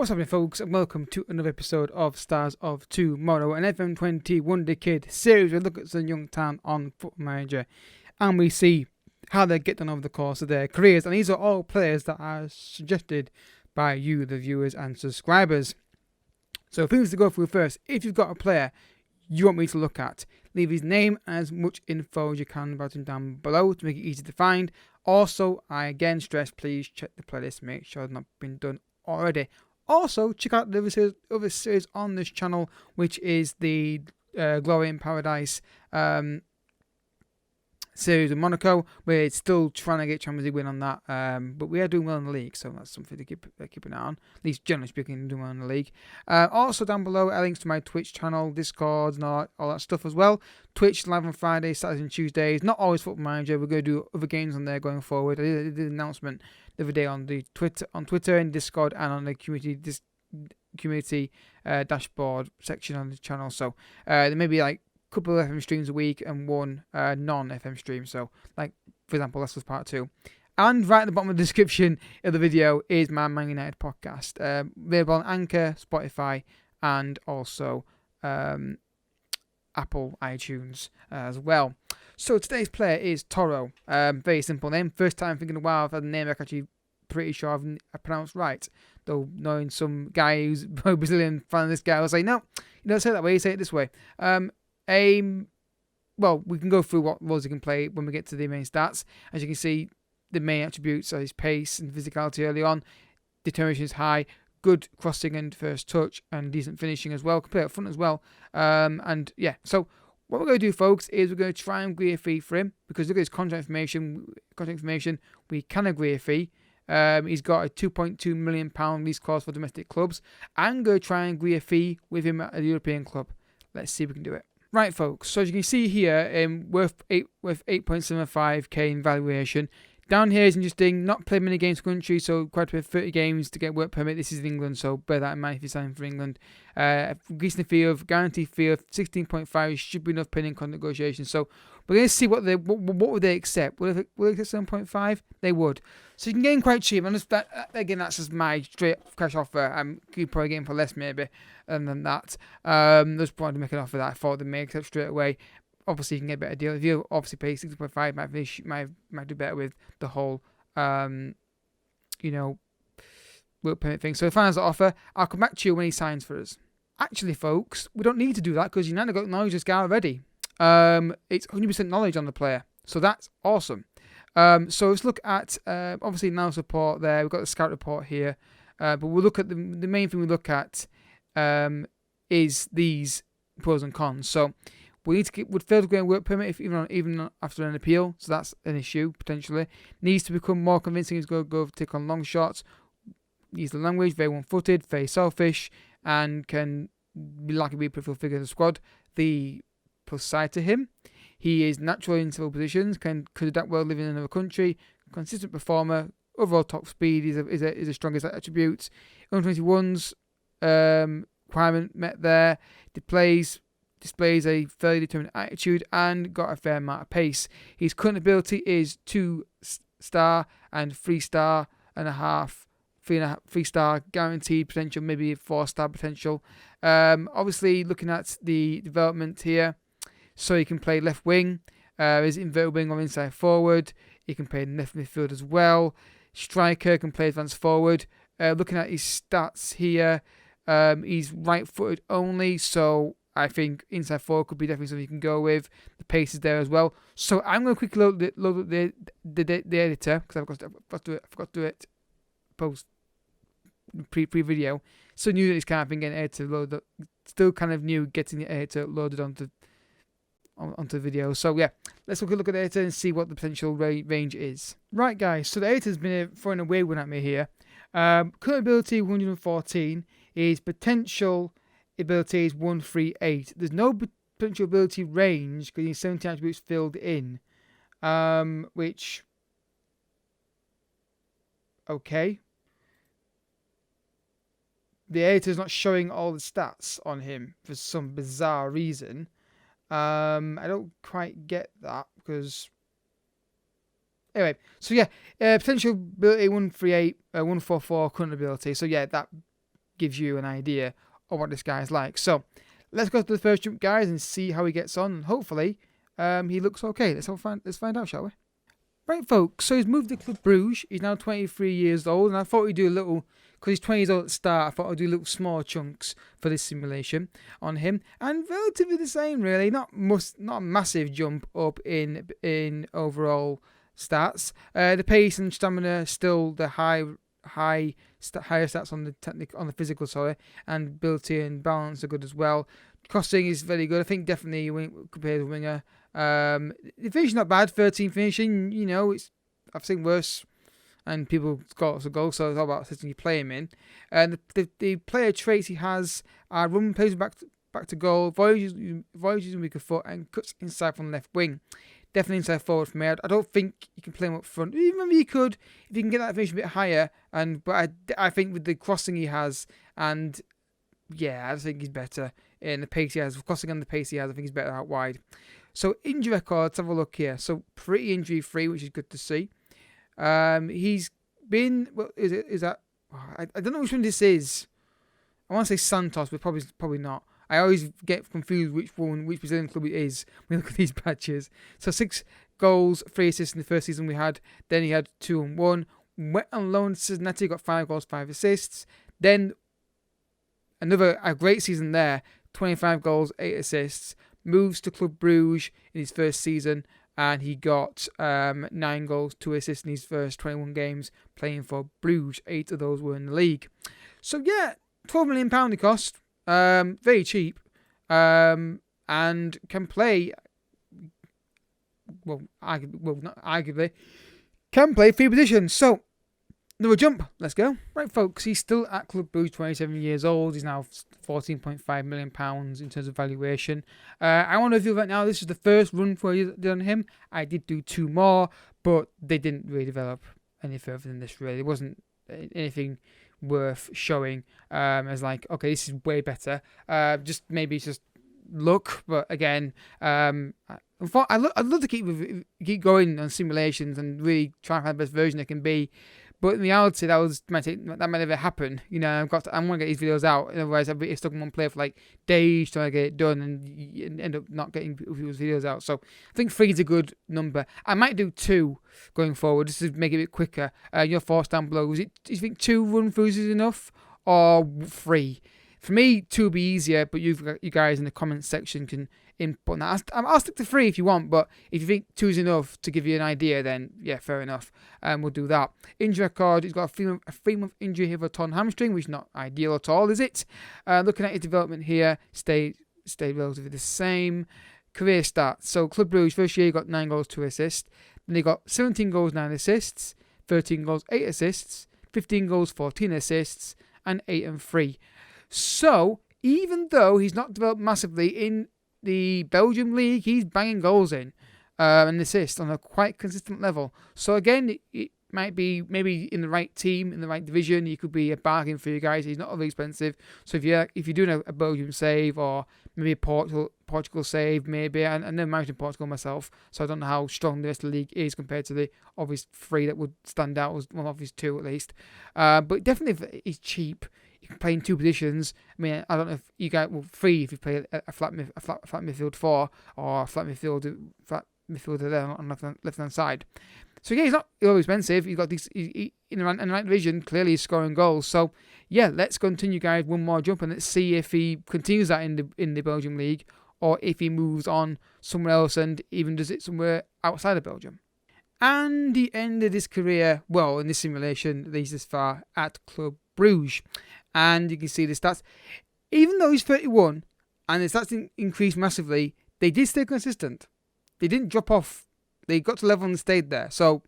What's happening, folks, and welcome to another episode of Stars of Tomorrow, an FM20 Wonderkid series. We look at some young talent on Football Manager and we see how they get done over the course of their careers. And these are all players that are suggested by you, the viewers and subscribers. So things to go through first. If you've got a player you want me to look at, leave his name and as much info as you can about him down below to make it easy to find. Also, I again stress, please check the playlist, make sure it's not been done already. Also, check out the other series on this channel, which is the Glory in Paradise series in Monaco. We're still trying to get Champions League win on that, but we are doing well in the league, so that's something to keep an eye on. At least generally speaking, doing well in the league. Also down below, links to my Twitch channel, Discord, and all that stuff as well. Twitch live on Fridays, Saturdays, and Tuesdays. Not always Football Manager. We're going to do other games on there going forward. I did an announcement the other day on the Twitter and Discord and on the community dashboard section on the channel. So there may be like a couple of FM streams a week and one non-FM stream. So like, for example, this was part 2. And right at the bottom of the description of the video is my Man United podcast. Available on Anchor, Spotify, and also Apple iTunes as well. So today's player is Tóro. Very simple name. First time thinking a while I've had a name I'm actually pretty sure I've pronounced right. Though knowing some guy who's a Brazilian fan of this guy, I was like, no, you don't say it that way, you say it this way. Well, we can go through what roles he can play when we get to the main stats. As you can see, the main attributes are his pace and physicality early on. Determination is high. Good crossing and first touch and decent finishing as well. Can play up front as well. And yeah, so what we're going to do, folks, is we're going to try and agree a fee for him because look at his contract information. We can agree a fee. He's got a £2.2 million lease clause for domestic clubs. I'm going to try and agree a fee with him at a European club. Let's see if we can do it. Right, folks. So as you can see here, worth 8.75k in valuation. Down here is interesting, not played many games for country, so quite a bit, 30 games to get work permit. This is in England, so bear that in mind if you're signing for England. Decent fee of, guaranteed fee of 16.5 should be enough pending contract negotiations. So we're going to see what would they accept. Would they accept 7.5? They would. So you can get in quite cheap. And again, that's just my straight cash offer. You probably get him for less maybe than that. There's probably to make an offer that I thought they may accept straight away. Obviously, you can get a better deal. If you obviously pay 6.5, might do better with the whole, work permit thing. So if I has an offer, I'll come back to you when he signs for us. Actually, folks, we don't need to do that because United got knowledge of this guy already. It's 100% knowledge on the player, so that's awesome. So let's look at obviously now support there. We've got the scout report here, but we'll look at the main thing we look at is these pros and cons. So would fail to get a work permit even after an appeal, so that's an issue potentially. Needs to become more convincing. He's going to go take on long shots. Use the language, very one-footed, very selfish, and can be likely to be a pivotal figure in the squad. The plus side to him, he is naturally in several positions, could adapt well living in another country, consistent performer, overall top speed is the strongest attributes. Under 21's requirement met there. Displays a fairly determined attitude and got a fair amount of pace. His current ability is 2-star and 3.5 3-star guaranteed potential, maybe 4-star potential. Obviously, looking at the development here, so he can play left wing, is inverted wing or inside forward. He can play left midfield as well. Striker, can play advanced forward. Looking at his stats here, he's right-footed only, so I think inside forward could be definitely something you can go with. The pace is there as well. So I'm going to quickly load the editor because I forgot to do it post pre-video. So new that this kind of thing getting editor loaded. Still kind of new getting the editor loaded onto the video. So yeah, let's look at the editor and see what the potential range is. Right, guys. So the editor's been throwing a weird one at me here. Current ability 114 is potential ability is 138. There's no potential ability range because he's 17 attributes filled in, which okay. The editor's not showing all the stats on him for some bizarre reason. I don't quite get that because anyway. So yeah, potential ability 138, 144 current ability. So yeah, that gives you an idea of what this guy's like. So let's go to the first jump, guys, and see how he gets on. And hopefully he looks okay. Let's find out, shall we? Right, folks, so he's moved to Club Bruges. He's now 23 years old, and I thought we'd do a little, because he's 20 years old at the start, I thought I'd do little small chunks for this simulation on him. And relatively the same, really. Not a massive jump up in overall stats. The pace and stamina still the higher stats on the physical, and ability and balance are good as well. Crossing is very good. I think definitely compared to Winger. The finishing not bad. 13 finishing. I've seen worse, and people got lots of goals. So it's all about system you play him in. And the player traits he has are run plays back to goal, voyages with weaker foot, and cuts inside from the left wing. Definitely inside forward for me. I don't think you can play him up front. Even you could, if you can get that finish a bit higher. But I think with the crossing he has, and I just think he's better in the pace he has. Crossing and the pace he has, I think he's better out wide. So injury record, let's have a look here. So pretty injury free, which is good to see. He's been, I don't know which one this is. I want to say Santos, but probably not. I always get confused which Brazilian club it is when I look at these badges. So 6 goals, 3 assists in the first season we had. Then he had 2 and 1. Went on loan to Cincinnati, got 5 goals, 5 assists. Then a great season there, 25 goals, 8 assists. Moves to Club Bruges in his first season, and he got 9 goals, 2 assists in his first 21 games playing for Bruges. 8 of those were in the league. So £12 million he cost. Very cheap. And can play. Not arguably. Can play 3 positions. So another jump. Let's go. Right, folks. He's still at Club Bruges, 27 years old. He's now £14.5 million in terms of valuation. I want to reveal right now, this is the first run for I did on him. I did do 2 more, but they didn't really develop any further than this, really. It wasn't anything worth showing as like, okay, this is way better. Maybe it's just luck, but again, I'd love to keep going on simulations and really try and find the best version it can be. But in reality, that might never happen. I'm going to get these videos out. Otherwise, I'd be stuck in one player for like days trying to get it done, and you end up not getting people's videos out. So I think 3 is a good number. I might do 2 going forward just to make it a bit quicker. Your thoughts down below. Do you think 2 run throughs is enough, or 3? For me, 2 will be easier, but you guys in the comments section can input that. I'll stick to 3 if you want, but if you think 2 is enough to give you an idea, then fair enough. We'll do that. Injury record, he's got a 3-month injury here for a torn hamstring, which is not ideal at all, is it? Looking at his development here, stayed relatively the same. Career stats. So Club Bruges, first year he got 9 goals, 2 assists. Then he got 17 goals, 9 assists, 13 goals, 8 assists, 15 goals, 14 assists, and 8 and 3. So even though he's not developed massively in the Belgium league, he's banging goals in and assists on a quite consistent level. So again, it might be maybe in the right team, in the right division, he could be a bargain for you guys. He's not really expensive. So if you're doing a Belgium save, or maybe a Portugal save, maybe. I never managed in Portugal myself, so I don't know how strong the rest of the league is compared to the obvious 3 that would stand out, obvious 2 at least. But definitely if he's cheap, you can play in 2 positions. I mean, I don't know if you guys 3 if you play a flat midfield 4, or a flat midfielder there on left hand side. So he's not really expensive. He's got in the right division. Clearly, he's scoring goals. So let's continue, guys. 1 more jump, and let's see if he continues that in the Belgium league, or if he moves on somewhere else and even does it somewhere outside of Belgium. And he ended his career, in this simulation, at least this far, at Club Bruges. And you can see the stats. Even though he's 31 and the stats increased massively, they did stay consistent. They didn't drop off. They got to level and stayed there. So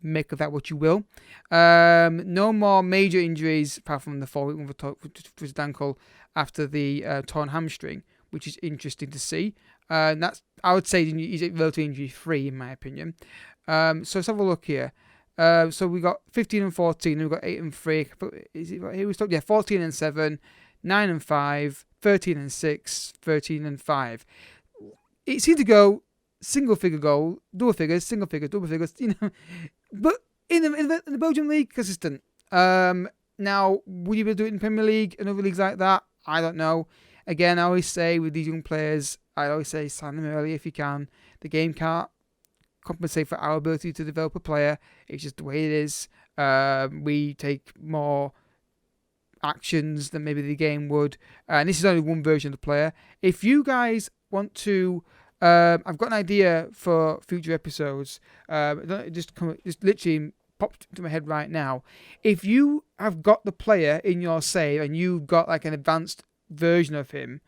make of that what you will. No more major injuries apart from the 4-week one for his ankle after the torn hamstring, which is interesting to see. And I would say he's relatively injury free in my opinion. So let's have a look here. So we got 15 and 14, and we've got 8 and 3. Is it right here? We stopped. 14 and 7, 9 and 5, 13 and 6, 13 and 5. It seemed to go single figure goal, double figures, single figures, double figures. But in the Belgian league, consistent. 9 Now, would you be able to do it in Premier League and other leagues like that? I don't know. Again, I always say with these young players, I always say sign them early if you can. The game can't compensate for our ability to develop a player. It's just the way it is. We take more actions than maybe the game would. And this is only one version of the player. If you guys want to... I've got an idea for future episodes. It just literally popped into my head right now. If you have got the player in your save and you've got like an advanced version of him,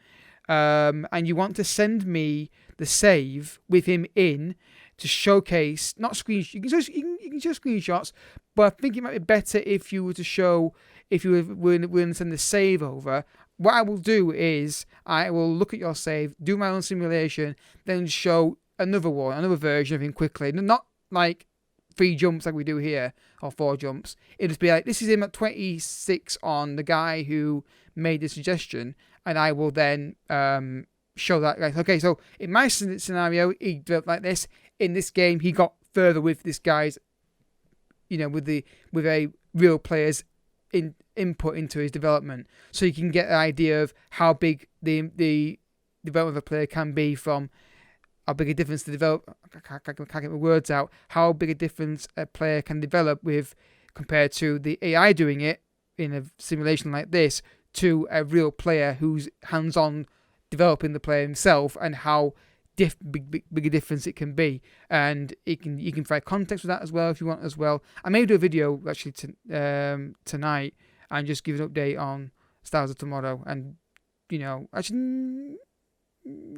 and you want to send me the save with him in to showcase, not screenshots, you can show screenshots, but I think it might be better if you were to show, if you were to send the save over. What I will do is I will look at your save, do my own simulation, then show another version of him quickly. Not like 3 jumps like we do here, or 4 jumps. It'll just be like, this is him at 26 on the guy who made the suggestion, and I will then show that. Like, okay, so in my scenario, he developed like this. In this game, he got further with this guy's, with a real player's input into his development, so you can get an idea of how big the development of a player can be, from how big a difference to develop. I can't get my words out. How big a difference a player can develop with compared to the AI doing it in a simulation like this, to a real player who's hands-on developing the player himself, and how big a difference it can be. And you can provide context with that as well if you want as well. I may do a video actually tonight and just give an update on Stars of Tomorrow. And actually,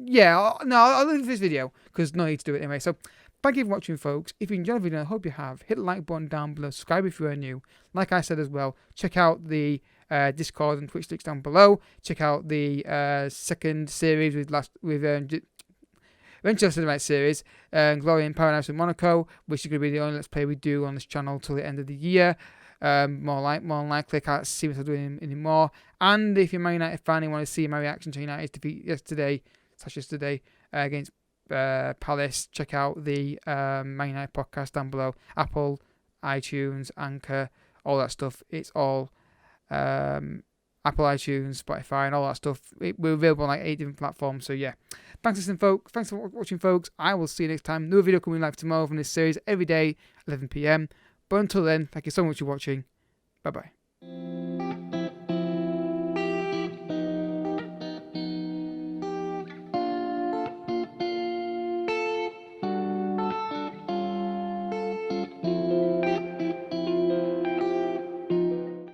yeah, I'll leave this video because no need to do it anyway. So thank you for watching, folks. If you enjoyed the video, I hope you have. Hit the like button down below. Subscribe if you are new. Like I said as well, check out the Discord and Twitch links down below. Check out the second series with Adventure Cinematic Series, Glory in Paradise in Monaco, which is going to be the only Let's Play we do on this channel till the end of the year. More likely, I can't see what I'm doing anymore. And if you're a Man United fan and want to see my reaction to United's defeat yesterday against Palace, check out the Man United podcast down below. Apple, iTunes, Anchor, all that stuff. It's all Apple, iTunes, Spotify, and all that stuff. We're available on like 8 different platforms. So yeah, thanks for listening, folks. Thanks for watching, folks. I will see you next time. New video coming live tomorrow from this series every day, 11 PM. But until then, thank you so much for watching. Bye bye.